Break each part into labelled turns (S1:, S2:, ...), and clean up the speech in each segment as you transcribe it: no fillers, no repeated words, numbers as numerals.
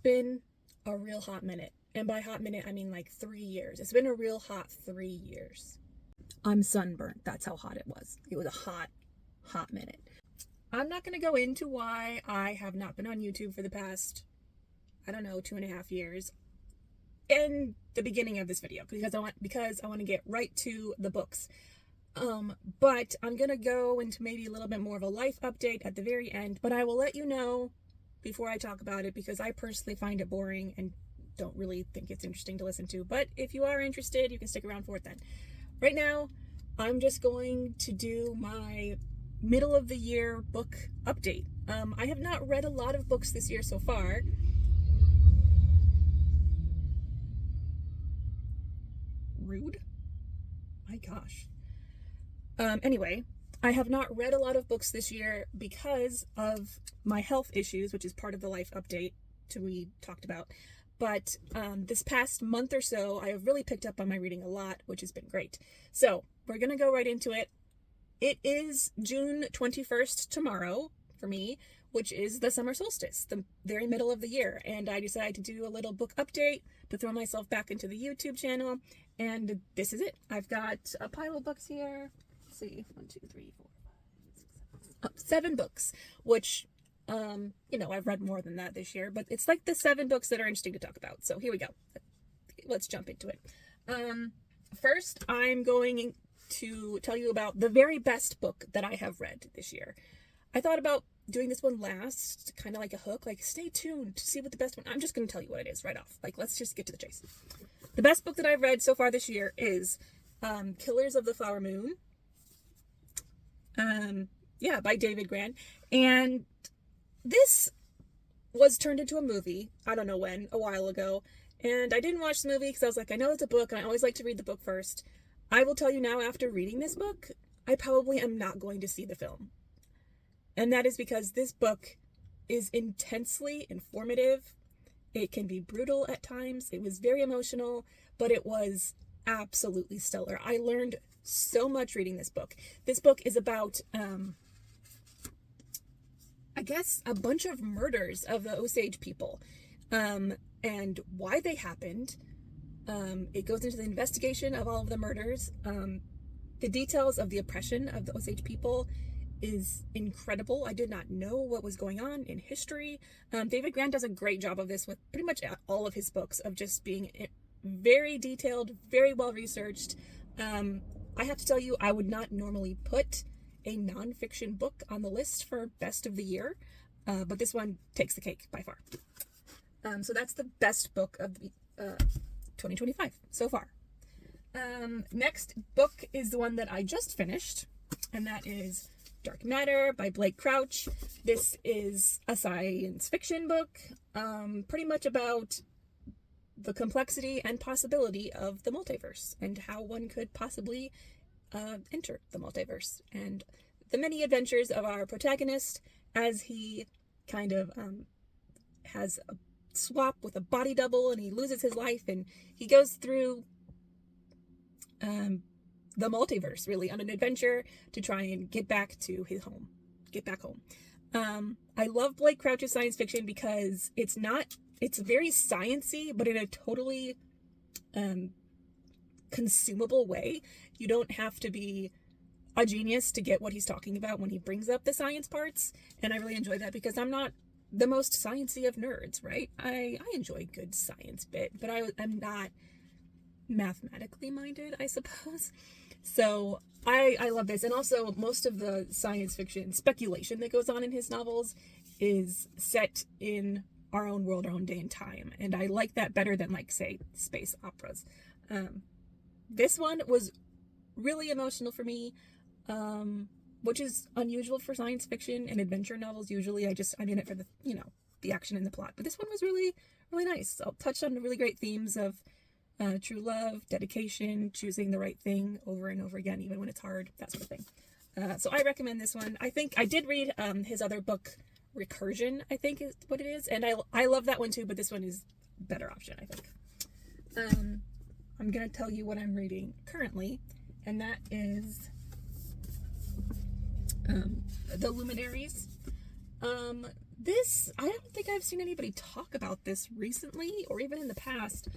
S1: been a real hot minute. And by hot minute, I mean like 3 years. It's been a real hot 3 years. I'm sunburnt. That's how hot it was. It was a hot, hot minute. I'm not going to go into why I have not been on YouTube for the past, I don't know, 2.5 years in the beginning of this video because I want to get right to the books. But I'm going to go into maybe a little bit more of a life update at the very end, but I will let you know before I talk about it because I personally find it boring and don't really think it's interesting to listen to. But if you are interested, you can stick around for it then. Right now, I'm just going to do my middle of the year book update. I have not read a lot of books this year so far. Rude? My gosh. Anyway, I have not read a lot of books this year because of my health issues, which is part of the life update we talked about. But this past month or so, I have really picked up on my reading a lot, which has been great. So we're going to go right into it. It is June 21st tomorrow for me, which is the summer solstice, the very middle of the year. And I decided to do a little book update to throw myself back into the YouTube channel. And this is it. I've got a pile of books here. Let's see, 1, 2, 3, 4, 5, 6, 7, 7 books, which, I've read more than that this year, but it's like the 7 books that are interesting to talk about. So here we go. Let's jump into it. First, I'm going to tell you about the very best book that I have read this year. I thought about doing this one last, kind of like a hook, like stay tuned to see what the best one. I'm just going to tell you what it is right off. Like, let's just get to the chase. The best book that I've read so far this year is Killers of the Flower Moon. By David Grann. And this was turned into a movie, I don't know when, a while ago. And I didn't watch the movie because I was like, I know it's a book and I always like to read the book first. I will tell you now, after reading this book, I probably am not going to see the film. And that is because this book is intensely informative. It can be brutal at times. It was very emotional, but it was absolutely stellar. I learned so much reading this book. This book is about, I guess, a bunch of murders of the Osage people, and why they happened. It goes into the investigation of all of the murders. The details of the oppression of the Osage people is incredible. I did not know what was going on in history. David Grann does a great job of this with pretty much all of his books, of just being very detailed, very well researched. I have to tell you, I would not normally put a nonfiction book on the list for best of the year, but this one takes the cake by far. So that's the best book of the 2025 so far. Next book is the one that I just finished, and that is Dark Matter by Blake Crouch. This is a science fiction book, pretty much about the complexity and possibility of the multiverse and how one could possibly enter the multiverse, and the many adventures of our protagonist as he kind of has a swap with a body double and he loses his life and he goes through the multiverse really on an adventure to try and get back home. I love Blake Crouch's science fiction because it's very sciencey, but in a totally consumable way. You don't have to be a genius to get what he's talking about when he brings up the science parts, and I really enjoy that because I'm not the most sciencey of nerds, right? I enjoy good science bit, but I'm not mathematically minded, I suppose. So I love this. And also most of the science fiction speculation that goes on in his novels is set in our own world, our own day and time. And I like that better than, like, say, space operas. This one was really emotional for me, which is unusual for science fiction and adventure novels. Usually I'm in it for the action and the plot. But this one was really, really nice. I'll touch on the really great themes of true love, dedication, choosing the right thing over and over again, even when it's hard, that sort of thing. So I recommend this one. I think I did read his other book, Recursion, I think is what it is. And I love that one too, but this one is a better option, I think. I'm going to tell you what I'm reading currently, and that is The Luminaries. This, I don't think I've seen anybody talk about this recently or even in the past.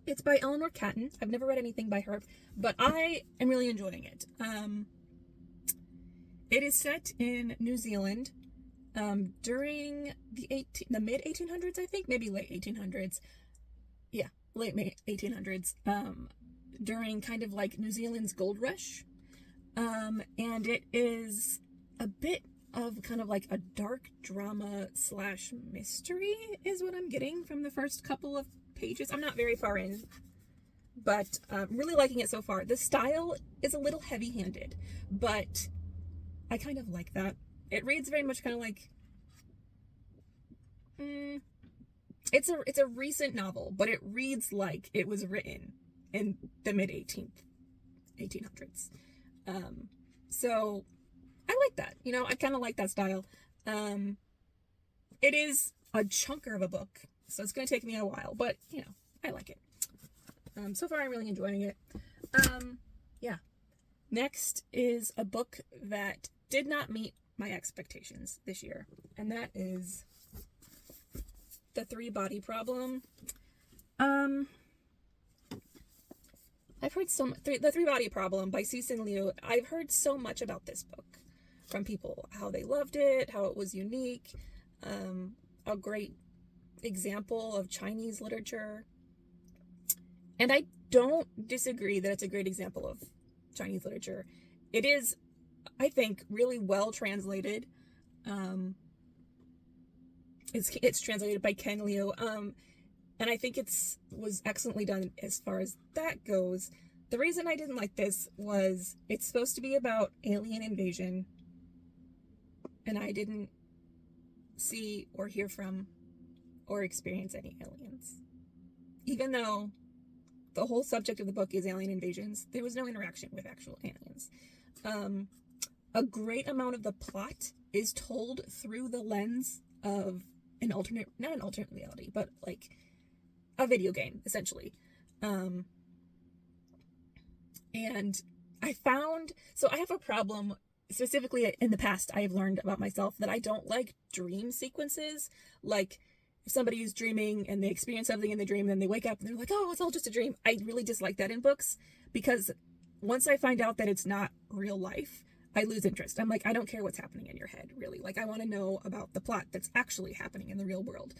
S1: It's by Eleanor Catton. I've never read anything by her, but I am really enjoying it. It is set in New Zealand during the mid 1800s, I think, maybe late 1800s. Yeah, late 1800s. During kind of like New Zealand's gold rush. And it is a bit of kind of like a dark drama slash mystery is what I'm getting from the first couple of pages. I'm not very far in, but really liking it so far. The style is a little heavy-handed, but I kind of like that. It reads very much kind of like it's a recent novel, but it reads like it was written in the mid 1800s. So I like that. You know, I kind of like that style. It is a chunker of a book, so it's going to take me a while, but you know, I like it. So far I'm really enjoying it. Yeah. Next is a book that did not meet my expectations this year, and that is The Three Body Problem. I've heard The Three Body Problem by Cixin Liu. I've heard so much about this book from people, how they loved it, how it was unique, a great example of Chinese literature. And I don't disagree that it's a great example of Chinese literature. It is, I think, really well translated. It's translated by Ken Liu. And I think was excellently done as far as that goes. The reason I didn't like this was it's supposed to be about alien invasion, and I didn't see or hear from or experience any aliens. Even though the whole subject of the book is alien invasions, there was no interaction with actual aliens. A great amount of the plot is told through the lens of not an alternate reality, but like a video game, essentially. And I have a problem, specifically in the past, I have learned about myself that I don't like dream sequences. Like, if somebody is dreaming and they experience something in the dream, then they wake up and they're like, oh, it's all just a dream. I really dislike that in books, because once I find out that it's not real life, I lose interest. I'm like, I don't care what's happening in your head, really. Like, I want to know about the plot that's actually happening in the real world.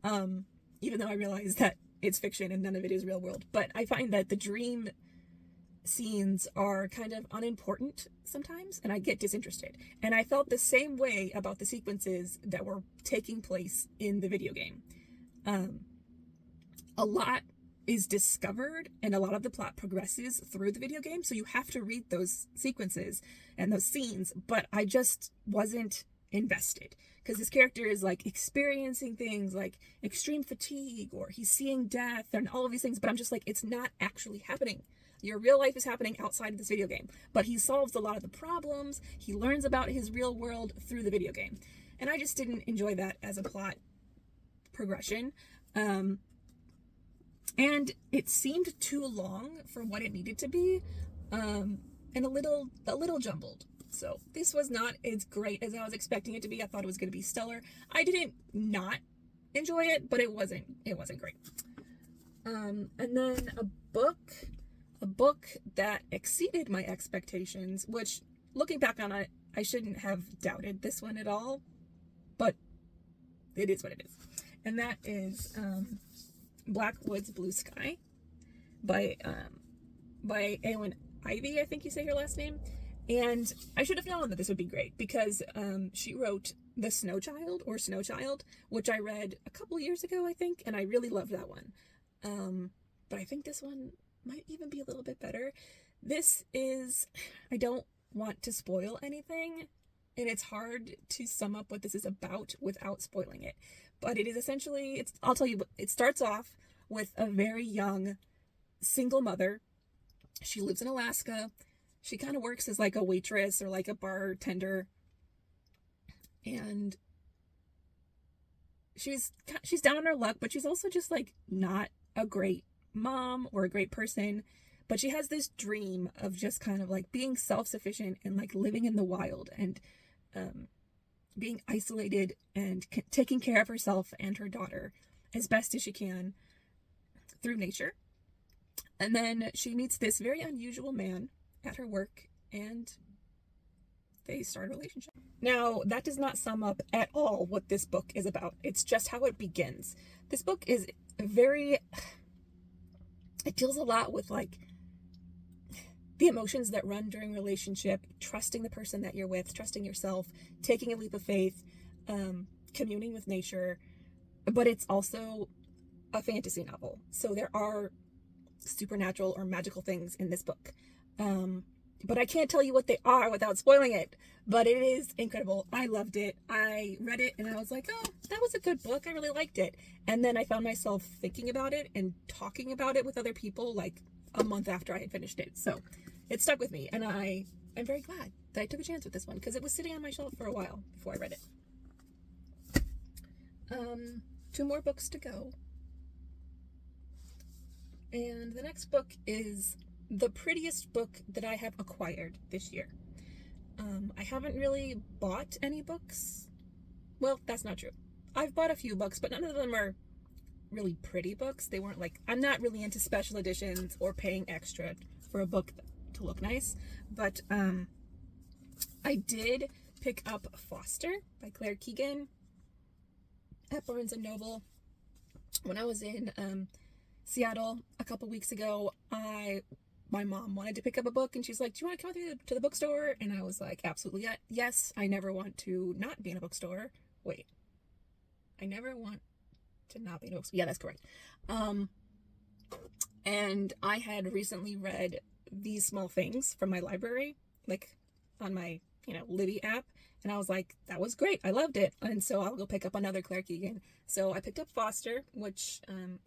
S1: Even though I realize that it's fiction and none of it is real world. But I find that the dream scenes are kind of unimportant sometimes, and I get disinterested. And I felt the same way about the sequences that were taking place in the video game. A lot is discovered, and a lot of the plot progresses through the video game, so you have to read those sequences and those scenes, but I just wasn't invested, because this character is like experiencing things like extreme fatigue, or he's seeing death and all of these things, but I'm just like, it's not actually happening. Your real life is happening outside of this video game, but he solves a lot of the problems. He learns about his real world through the video game, and I just didn't enjoy that as a plot progression. And it seemed too long for what it needed to be, and a little jumbled. So this was not as great as I was expecting it to be. I thought it was going to be stellar. I didn't not enjoy it, but it wasn't great. And then a book that exceeded my expectations, which, looking back on it, I shouldn't have doubted this one at all, but it is what it is. And that is Blackwood's Blue Sky by Eowyn Ivey, I think you say her last name. And I should have known that this would be great, because she wrote The Snow Child, which I read a couple years ago, I think, and I really loved that one. But I think this one might even be a little bit better. I don't want to spoil anything, and it's hard to sum up what this is about without spoiling it. But it is essentially, I'll tell you, it starts off with a very young single mother. She lives in Alaska. She kind of works as like a waitress or like a bartender. And she's down on her luck, but she's also just like not a great mom or a great person. But she has this dream of just kind of like being self-sufficient and like living in the wild. And being isolated and taking care of herself and her daughter as best as she can through nature. And then she meets this very unusual man at her work, and they start a relationship. Now, that does not sum up at all what this book is about. It's just how it begins. This book is it deals a lot with like the emotions that run during a relationship, trusting the person that you're with, trusting yourself, taking a leap of faith, communing with nature. But it's also a fantasy novel. So there are supernatural or magical things in this book. But I can't tell you what they are without spoiling it. But it is incredible. I loved it. I read it and I was like, oh, that was a good book. I really liked it. And then I found myself thinking about it and talking about it with other people like a month after I had finished it. So it stuck with me. And I'm very glad that I took a chance with this one because it was sitting on my shelf for a while before I read it. 2 more books to go. And the next book is the prettiest book that I have acquired this year. I haven't really bought any books. Well, that's not true. I've bought a few books, but none of them are really pretty books. They weren't like, I'm not really into special editions or paying extra for a book to look nice. But I did pick up Foster by Claire Keegan at Barnes & Noble. When I was in Seattle a couple weeks ago, my mom wanted to pick up a book and she's like, do you want to come with me to the bookstore? And I was like, absolutely yes. I never want to not be in a bookstore. Wait, I never want to not be in a bookstore. Yeah, that's correct. And I had recently read These Small Things from my library, like on my, Libby app. And I was like, that was great. I loved it. And so I'll go pick up another Claire Keegan. So I picked up Foster, which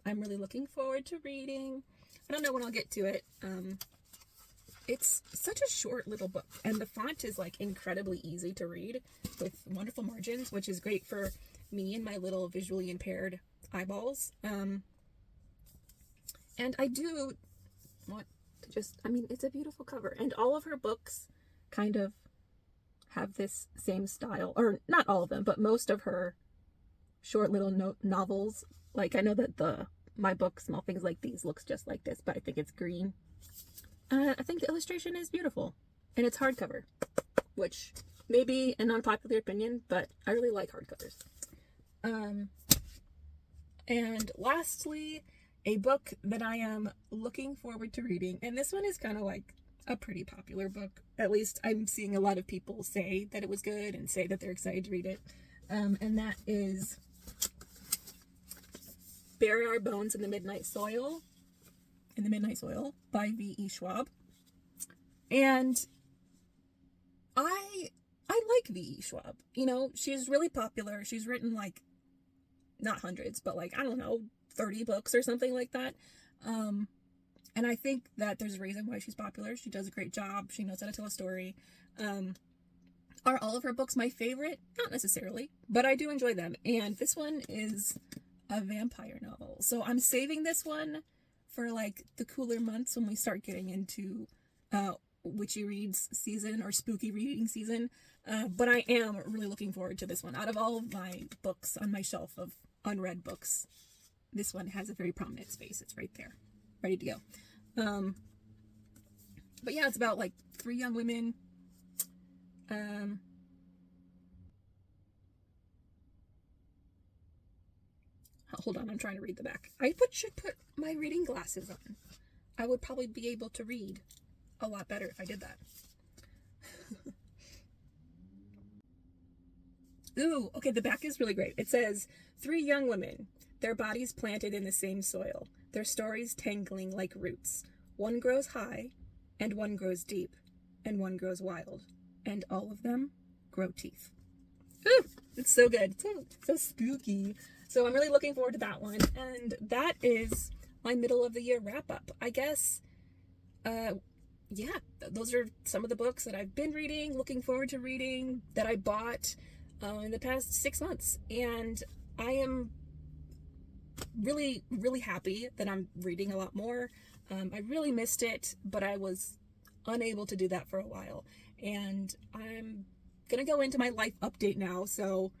S1: I'm really looking forward to reading. I don't know when I'll get to it. It's such a short little book. And the font is like incredibly easy to read with wonderful margins, which is great for me and my little visually impaired eyeballs. And I do want to it's a beautiful cover. And all of her books kind of have this same style, or not all of them, but most of her short little novels. Like I know that my book Small Things Like These looks just like this, but I think it's green. I think the illustration is beautiful, and it's hardcover, which may be an unpopular opinion, but I really like hardcovers. And lastly, a book that I am looking forward to reading, and this one is kind of like a pretty popular book. At least I'm seeing a lot of people say that it was good and say that they're excited to read it. And that is Bury Our Bones in the Midnight Soil by V.E. Schwab. And I like V.E. Schwab. She's really popular. She's written like, not hundreds, but like, I don't know, 30 books or something like that. And I think that there's a reason why she's popular. She does a great job. She knows how to tell a story. Are all of her books my favorite? Not necessarily, but I do enjoy them. And this one is a vampire novel. So I'm saving this one for like the cooler months when we start getting into witchy reads season or spooky reading season. But I am really looking forward to this one. Out of all of my books on my shelf of unread books, this one has a very prominent space. It's right there, ready to go. But yeah, it's about like 3 young women. Hold on, I'm trying to read the back. I should put my reading glasses on. I would probably be able to read a lot better if I did that. Ooh, okay, the back is really great. It says, 3 young women, their bodies planted in the same soil, their stories tangling like roots. One grows high, and one grows deep, and one grows wild, and all of them grow teeth. Ooh, it's so good. So spooky. So I'm really looking forward to that one. And that is my middle of the year wrap up. I guess, those are some of the books that I've been reading, looking forward to reading, that I bought in the past 6 months. And I am really, really happy that I'm reading a lot more. I really missed it, but I was unable to do that for a while. And I'm going to go into my life update now. So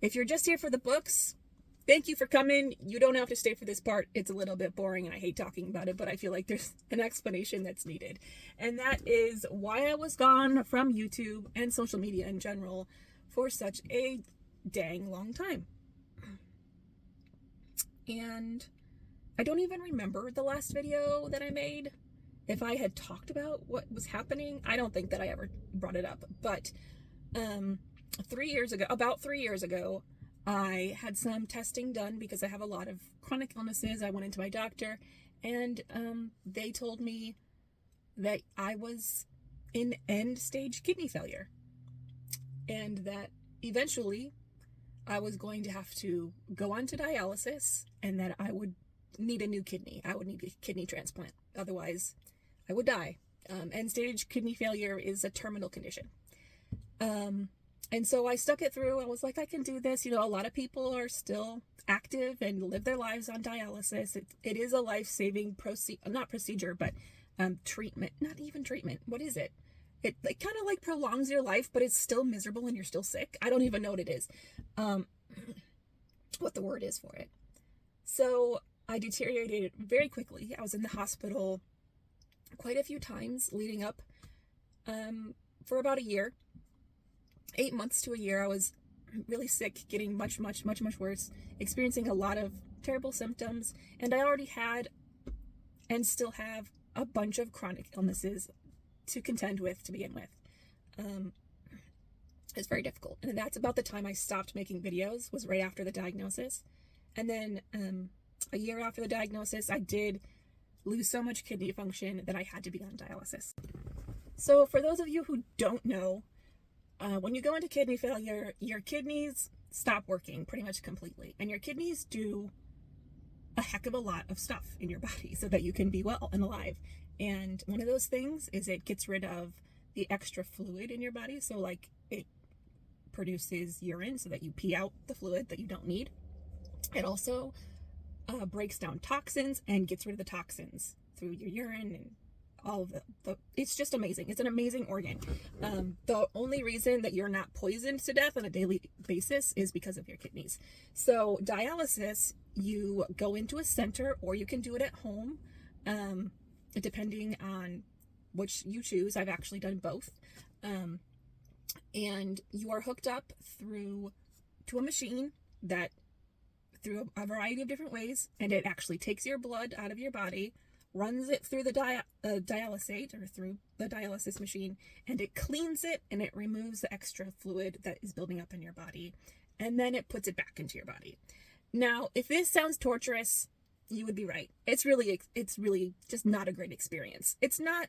S1: if you're just here for the books, thank you for coming. You don't have to stay for this part. It's a little bit boring and I hate talking about it, but I feel like there's an explanation that's needed. And that is why I was gone from YouTube and social media in general for such a dang long time. And I don't even remember the last video that I made. If I had talked about what was happening, I don't think that I ever brought it up. But about 3 years ago, I had some testing done because I have a lot of chronic illnesses. I went into my doctor and they told me that I was in end-stage kidney failure and that eventually I was going to have to go on to dialysis and that I would need a new kidney. I would need a kidney transplant. Otherwise, I would die. End-stage kidney failure is a terminal condition. And so I stuck it through. I was like, I can do this. You know, a lot of people are still active and live their lives on dialysis. It is a life-saving treatment. Not even treatment. What is it? It kind of like prolongs your life, but it's still miserable and you're still sick. I don't even know what it is. What the word is for it. So I deteriorated very quickly. I was in the hospital quite a few times leading up for about a year. 8 months to a year. I was really sick, getting much worse, experiencing a lot of terrible symptoms, and I already had and still have a bunch of chronic illnesses to contend with to begin with. It's very difficult, and that's about the time I stopped making videos, was right after the diagnosis. And then a year after the diagnosis, I did lose so much kidney function that I had to be on dialysis. So for those of you who don't know, when you go into kidney failure, your kidneys stop working pretty much completely. And your kidneys do a heck of a lot of stuff in your body so that you can be well and alive. And one of those things is it gets rid of the extra fluid in your body. So like it produces urine so that you pee out the fluid that you don't need. It also breaks down toxins and gets rid of the toxins through your urine and all of it's just amazing. It's an amazing organ. The only reason that you're not poisoned to death on a daily basis is because of your kidneys. So dialysis, you go into a center or you can do it at home, depending on which you choose. I've actually done both. And you are hooked up to a machine that through a variety of different ways, and it actually takes your blood out of your body, runs it through the dialysate or through the dialysis machine, and it cleans it and it removes the extra fluid that is building up in your body, and then it puts it back into your body. Now, if this sounds torturous, you would be right. It's really just not a great experience. It's not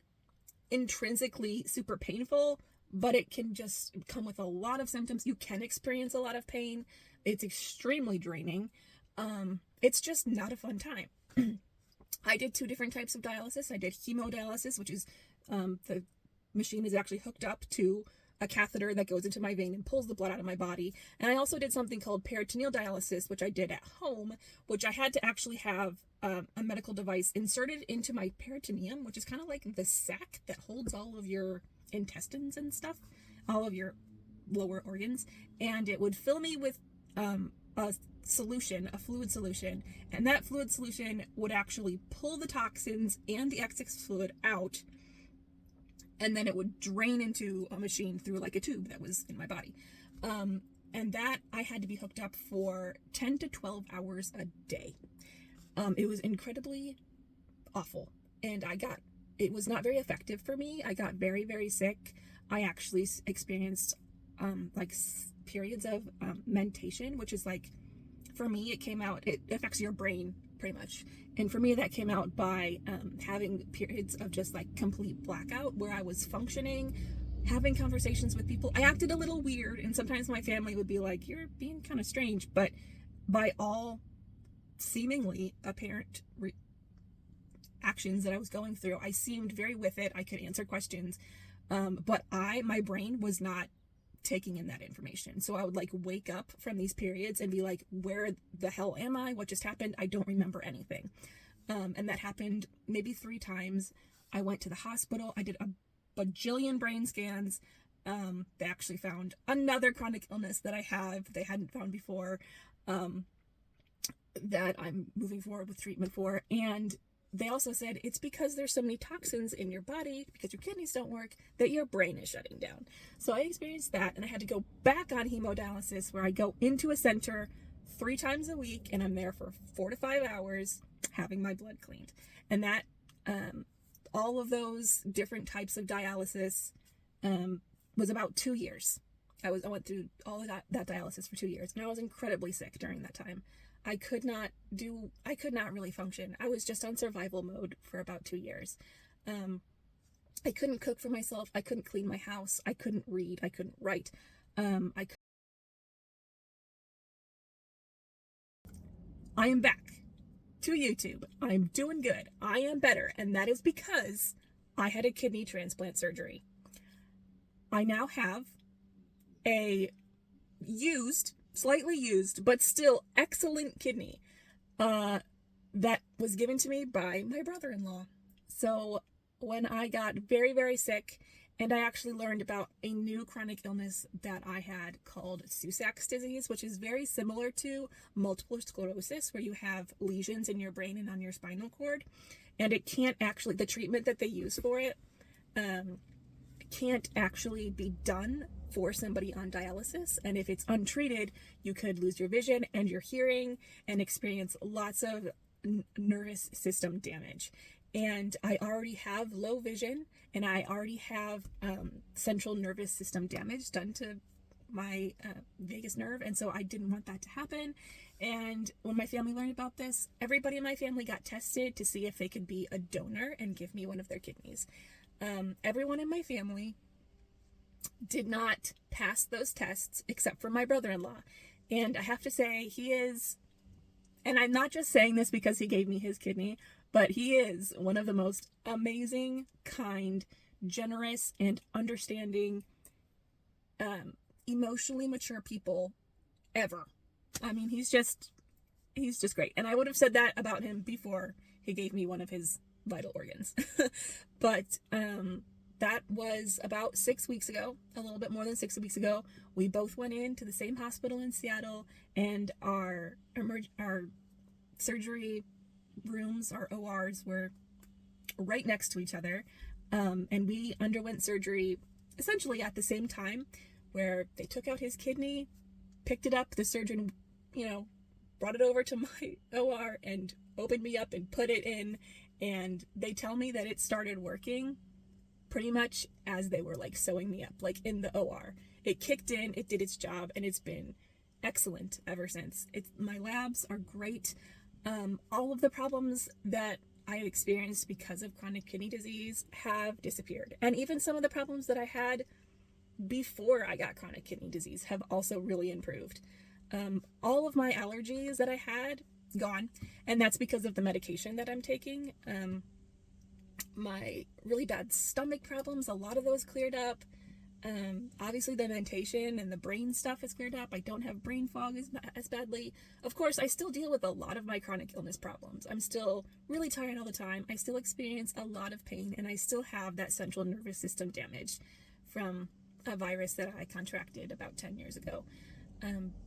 S1: intrinsically super painful, but it can just come with a lot of symptoms. You can experience a lot of pain. It's extremely draining. It's just not a fun time. I did 2 different types of dialysis. I did hemodialysis, which is the machine is actually hooked up to a catheter that goes into my vein and pulls the blood out of my body. And I also did something called peritoneal dialysis, which I did at home, which I had to actually have a medical device inserted into my peritoneum, which is kind of like the sac that holds all of your intestines and stuff, all of your lower organs. And it would fill me with a fluid solution, and that fluid solution would actually pull the toxins and the excess fluid out, and then it would drain into a machine through like a tube that was in my body. And that I had to be hooked up for 10 to 12 hours a day. It was incredibly awful, and it was not very effective for me. I got very, very sick. I actually experienced periods of mentation, which is like, for me, it affects your brain pretty much. And for me, that came out by having periods of just like complete blackout where I was functioning, having conversations with people. I acted a little weird, and sometimes my family would be like, you're being kind of strange, but by all seemingly apparent actions that I was going through, I seemed very with it. I could answer questions, but my brain was not taking in that information. So I would like wake up from these periods and be like, where the hell am I? What just happened? I don't remember anything. And that happened maybe 3 times. I went to the hospital. I did a bajillion brain scans. They actually found another chronic illness that I have they hadn't found before, that I'm moving forward with treatment for. And they also said it's because there's so many toxins in your body, because your kidneys don't work, that your brain is shutting down. So I experienced that, and I had to go back on hemodialysis, where I go into a center 3 times a week, and I'm there for 4 to 5 hours having my blood cleaned. And that, all of those different types of dialysis, was about 2 years. I went through all of that dialysis for 2 years, and I was incredibly sick during that time. I could not really function. I was just on survival mode for about 2 years. I couldn't cook for myself. I couldn't clean my house. I couldn't read. I couldn't write. I am back to YouTube. I'm doing good. I am better. And that is because I had a kidney transplant surgery. I now have a slightly used, but still excellent kidney that was given to me by my brother-in-law. So when I got very, very sick, and I actually learned about a new chronic illness that I had called Sussac's disease, which is very similar to multiple sclerosis, where you have lesions in your brain and on your spinal cord, and it can't actually, the treatment that they use for it can't actually be done for somebody on dialysis. And if it's untreated, you could lose your vision and your hearing and experience lots of nervous system damage. And I already have low vision, and I already have central nervous system damage done to my vagus nerve, and so I didn't want that to happen. And when my family learned about this, everybody in my family got tested to see if they could be a donor and give me one of their kidneys. Everyone in my family did not pass those tests except for my brother-in-law. And I have to say, he is, and I'm not just saying this because he gave me his kidney, but he is one of the most amazing, kind, generous, and understanding, emotionally mature people ever. I mean, he's just great. And I would have said that about him before he gave me one of his vital organs. But that was about 6 weeks ago, a little bit more than 6 weeks ago. We both went into the same hospital in Seattle, and our surgery rooms, our ORs, were right next to each other. And we underwent surgery essentially at the same time, where they took out his kidney, picked it up, the surgeon, brought it over to my OR and opened me up and put it in. And they tell me that it started working pretty much as they were like sewing me up, like in the OR. It kicked in, it did its job, and it's been excellent ever since. My labs are great. All of the problems that I had experienced because of chronic kidney disease have disappeared. And even some of the problems that I had before I got chronic kidney disease have also really improved. All of my allergies that I had, gone. And that's because of the medication that I'm taking. My really bad stomach problems, a lot of those cleared up. Obviously the mentation and the brain stuff has cleared up. I don't have brain fog as badly. Of course, I still deal with a lot of my chronic illness problems. I'm still really tired all the time. I still experience a lot of pain, and I still have that central nervous system damage from a virus that I contracted about 10 years ago.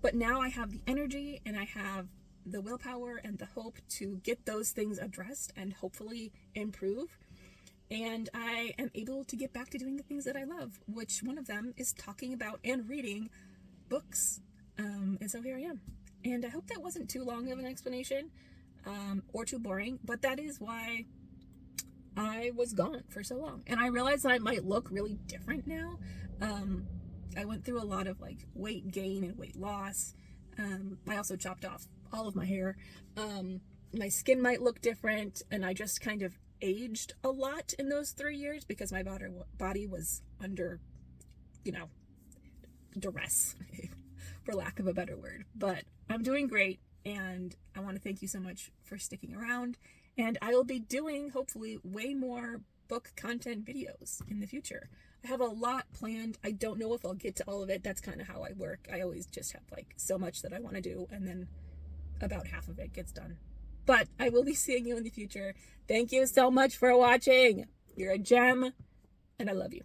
S1: But now I have the energy, and I have the willpower and the hope to get those things addressed and hopefully improve. And I am able to get back to doing the things that I love, which one of them is talking about and reading books. And so here I am. And I hope that wasn't too long of an explanation, or too boring, but that is why I was gone for so long. And I realized that I might look really different now. I went through a lot of like weight gain and weight loss. I also chopped off all of my hair. My skin might look different, and I just kind of aged a lot in those 3 years because my body was under, duress, for lack of a better word. But I'm doing great, and I want to thank you so much for sticking around. And I will be doing, hopefully, way more book content videos in the future. I have a lot planned. I don't know if I'll get to all of it. That's kind of how I work. I always just have like so much that I want to do, and then about half of it gets done. But I will be seeing you in the future. Thank you so much for watching. You're a gem, and I love you.